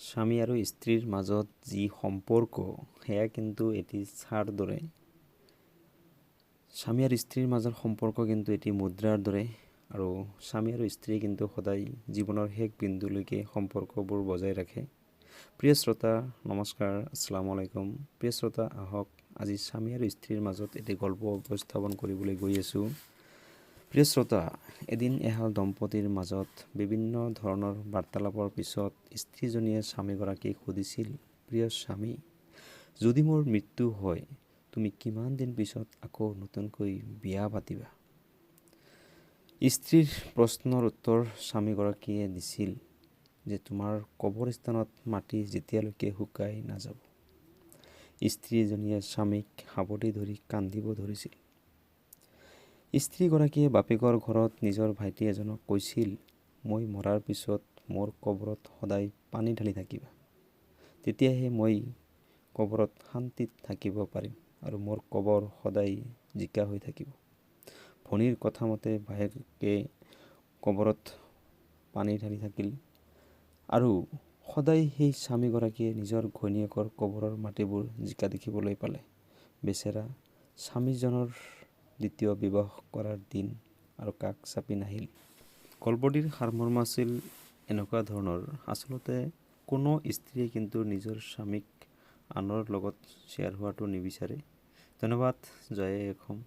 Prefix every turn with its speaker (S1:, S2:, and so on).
S1: স্বামী আৰু স্ত্ৰীৰ মাজত যি সম্পৰ্ক সেয়া কিন্তু এটি ছাঁৰ দৰে। স্বামী আৰু স্ত্ৰীৰ মাজৰ সম্পৰ্ক কিন্তু এটি মুদ্ৰাৰ দৰে আৰু স্বামী আৰু স্ত্ৰী কিন্তু সদায় জীৱনৰ শেষ বিন্দুলৈকে সম্পৰ্কবোৰ বজাই ৰাখে। প্ৰিয় শ্ৰোতা নমস্কাৰ, আসসালামু আলাইকুম। প্ৰিয় শ্ৰোতা, আহক আজি স্বামী আৰু স্ত্ৰীৰ মাজত এটি গল্প উপস্থাপন কৰিবলৈ গৈ আছোঁ। প্ৰিয় শ্ৰোতা, এদিন এহাল দম্পতীৰ মাজত বিভিন্ন ধৰণৰ বাৰ্তালাপৰ পিছত স্ত্ৰীজনীয়ে স্বামীগৰাকীক সুধিছিল, প্ৰিয় স্বামী, যদি মোৰ মৃত্যু হয় তুমি কিমান দিন পিছত আকৌ নতুনকৈ বিয়া পাতিবা? স্ত্ৰীৰ প্ৰশ্নৰ উত্তৰ স্বামীগৰাকীয়ে দিছিল যে তোমাৰ কবৰস্থানত মাটি যেতিয়ালৈকে শুকাই নাযাব। স্ত্ৰীজনীয়ে স্বামীক সাৱটি ধৰি কান্দিব ধৰিছিল। স্ত্ৰীগৰাকীয়ে বাপেকৰ ঘৰত নিজৰ ভাইটি এজনক কৈছিল, মই মৰাৰ পিছত মোৰ কবৰত সদায় পানী ঢালি থাকিবা। তেতিয়াহে মই কবৰত শান্তিত থাকিব পাৰিম আৰু মোৰ কবৰ সদায় জিকা হৈ থাকিব। ভনীৰ কথা মতে ভায়েকে কবৰত পানী ঢালি থাকিল আৰু সদায় সেই স্বামীগৰাকীয়ে নিজৰ ঘৈণীয়েকৰ কবৰৰ মাটিবোৰ জিকা দেখিবলৈ পালে। বেচেৰা স্বামীজনৰ দ্বিতীয় বিবাহ কৰাৰ দিন আৰু কাষ চাপি নাহিল। গল্পটিৰ সাৰমৰ্ম আছিল এনেকুৱা ধৰণৰ, আচলতে কোনো স্ত্ৰীয়ে কিন্তু নিজৰ স্বামীক আনৰ লগত শ্বেয়াৰ হোৱাটো নিবিচাৰে। ধন্যবাদ। জয় অসম।